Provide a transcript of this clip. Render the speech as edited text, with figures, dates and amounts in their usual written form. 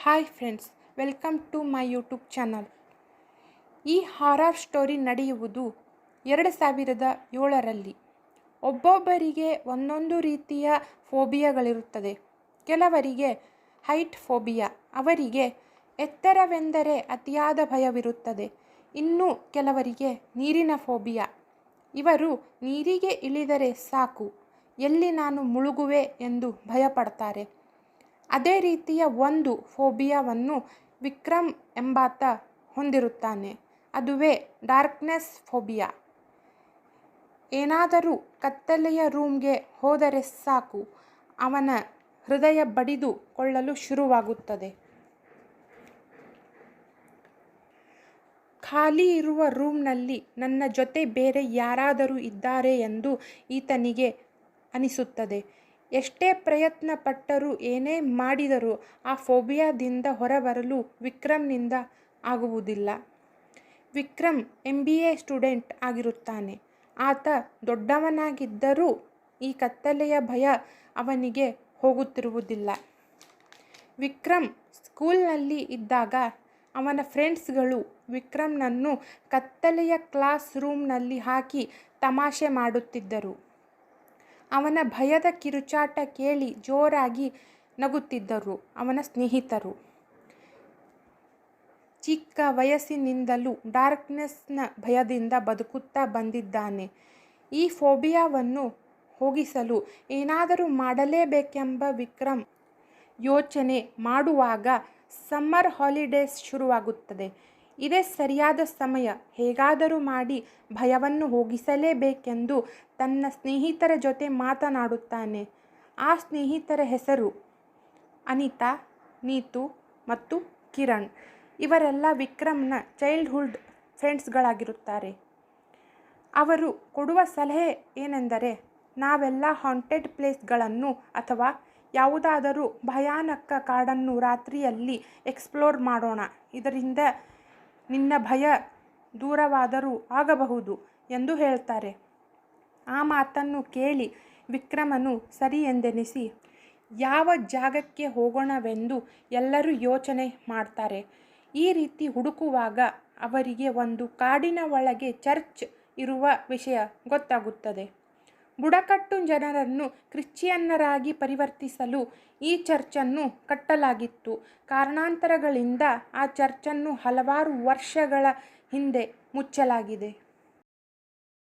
Hi friends, welcome to my YouTube channel. ಈ horror story ನಡೆಯುವುದು 2007ರಲ್ಲಿ. ಒಬ್ಬೊಬ್ಬರಿಗೆ ಒಂದೊಂದು ರೀತಿಯ ಫೋಬಿಯಾಗಳಿರುತ್ತದೆ. ಕೆಲವರಿಗೆ ಹೈಟ್ ಫೋಬಿಯಾ, ಅವರಿಗೆ ಎತ್ತರವೆಂದರೆ ಅತಿಯಾದ ಭಯವಿರುತ್ತದೆ. ಇನ್ನು ಕೆಲವರಿಗೆ ನೀರಿನ ಫೋಬಿಯಾ, ಇವರು ನೀರಿಗೆ ಇಳಿದರೆ ಸಾಕು, ಎಲ್ಲಿ ನಾನು ಮುಳುಗುವೆ ಎಂದು ಭಯಪಡ್ತಾರೆ. ಅದೇ ರೀತಿಯ ಒಂದು ಫೋಬಿಯಾವನ್ನು ವಿಕ್ರಮ್ ಎಂಬಾತ ಹೊಂದಿರುತ್ತಾನೆ. ಅದುವೇ ಡಾರ್ಕ್ನೆಸ್ ಫೋಬಿಯಾ. ಏನಾದರೂ ಕತ್ತಲೆಯ ರೂಮ್ಗೆ ಹೋದರೆ ಸಾಕು, ಅವನ ಹೃದಯ ಬಡಿದು ಕೊಳ್ಳಲು ಶುರುವಾಗುತ್ತದೆ. ಖಾಲಿ ಇರುವ ರೂಮ್ನಲ್ಲಿ ನನ್ನ ಜೊತೆ ಬೇರೆ ಯಾರಾದರೂ ಇದ್ದಾರೆ ಎಂದು ಈತನಿಗೆ ಅನಿಸುತ್ತದೆ. ಎಷ್ಟೇ ಪ್ರಯತ್ನ ಪಟ್ಟರೂ ಏನೇ ಮಾಡಿದರೂ ಆ ಫೋಬಿಯಾದಿಂದ ಹೊರಬರಲು ವಿಕ್ರಮ್ನಿಂದ ಆಗುವುದಿಲ್ಲ. ವಿಕ್ರಮ್ MBA ಸ್ಟೂಡೆಂಟ್ ಆಗಿರುತ್ತಾನೆ. ಆತ ದೊಡ್ಡವನಾಗಿದ್ದರೂ ಈ ಕತ್ತಲೆಯ ಭಯ ಅವನಿಗೆ ಹೋಗುತ್ತಿರುವುದಿಲ್ಲ. ವಿಕ್ರಮ್ ಸ್ಕೂಲ್ನಲ್ಲಿ ಇದ್ದಾಗ ಅವನ ಫ್ರೆಂಡ್ಸ್ಗಳು ವಿಕ್ರಮ್ನನ್ನು ಕತ್ತಲೆಯ ಕ್ಲಾಸ್ ರೂಮ್ನಲ್ಲಿ ಹಾಕಿ ತಮಾಷೆ ಮಾಡುತ್ತಿದ್ದರು. ಅವನ ಭಯದ ಕಿರುಚಾಟ ಕೇಳಿ ಜೋರಾಗಿ ನಗುತ್ತಿದ್ದರು ಅವನ ಸ್ನೇಹಿತರು. ಚಿಕ್ಕ ವಯಸ್ಸಿನಿಂದಲೂ ಡಾರ್ಕ್ನೆಸ್ನ ಭಯದಿಂದ ಬದುಕುತ್ತಾ ಬಂದಿದ್ದಾನೆ. ಈ ಫೋಬಿಯಾವನ್ನು ಹೋಗಿಸಲು ಏನಾದರೂ ಮಾಡಲೇಬೇಕೆಂಬ ವಿಕ್ರಮ್ ಯೋಚನೆ ಮಾಡುವಾಗ ಸಮ್ಮರ್ ಹಾಲಿಡೇಸ್ ಶುರುವಾಗುತ್ತದೆ. ಇದೇ ಸರಿಯಾದ ಸಮಯ. ಹೇಗಾದರೂ ಮಾಡಿ ಭಯವನ್ನು ಹೋಗಿಸಲೇಬೇಕೆಂದು ತನ್ನ ಸ್ನೇಹಿತರ ಜೊತೆ ಮಾತನಾಡುತ್ತಾನೆ. ಆ ಸ್ನೇಹಿತರ ಹೆಸರು ಅನಿತಾ, ನೀತು ಮತ್ತು ಕಿರಣ್. ಇವರೆಲ್ಲ ವಿಕ್ರಮ್ನ ಚೈಲ್ಡ್ಹುಡ್ ಫ್ರೆಂಡ್ಸ್ಗಳಾಗಿರುತ್ತಾರೆ. ಅವರು ಕೊಡುವ ಸಲಹೆ ಏನೆಂದರೆ, ನಾವೆಲ್ಲ ಹಾಂಟೆಡ್ ಪ್ಲೇಸ್ಗಳನ್ನು ಅಥವಾ ಯಾವುದಾದರೂ ಭಯಾನಕ ಕಾಡನ್ನು ರಾತ್ರಿಯಲ್ಲಿ ಎಕ್ಸ್ಪ್ಲೋರ್ ಮಾಡೋಣ. ಇದರಿಂದ ನಿನ್ನ ಭಯ ದೂರವಾದರೂ ಆಗಬಹುದು ಎಂದು ಹೇಳ್ತಾರೆ. ಆ ಮಾತನ್ನು ಕೇಳಿ ವಿಕ್ರಮನು ಸರಿ ಎಂದೆನಿಸಿ ಯಾವ ಜಾಗಕ್ಕೆ ಹೋಗೋಣವೆಂದು ಎಲ್ಲರೂ ಯೋಚನೆ ಮಾಡ್ತಾರೆ. ಈ ರೀತಿ ಹುಡುಕುವಾಗ ಅವರಿಗೆ ಒಂದು ಕಾಡಿನ ಒಳಗೆ ಚರ್ಚ್ ಇರುವ ವಿಷಯ ಗೊತ್ತಾಗುತ್ತದೆ. ಬುಡಕಟ್ಟು ಜನರನ್ನು ಕ್ರಿಶ್ಚಿಯನ್ನರಾಗಿ ಪರಿವರ್ತಿಸಲು ಈ ಚರ್ಚನ್ನು ಕಟ್ಟಲಾಗಿತ್ತು. ಕಾರಣಾಂತರಗಳಿಂದ ಆ ಚರ್ಚನ್ನು ಹಲವಾರು ವರ್ಷಗಳ ಹಿಂದೆ ಮುಚ್ಚಲಾಗಿದೆ.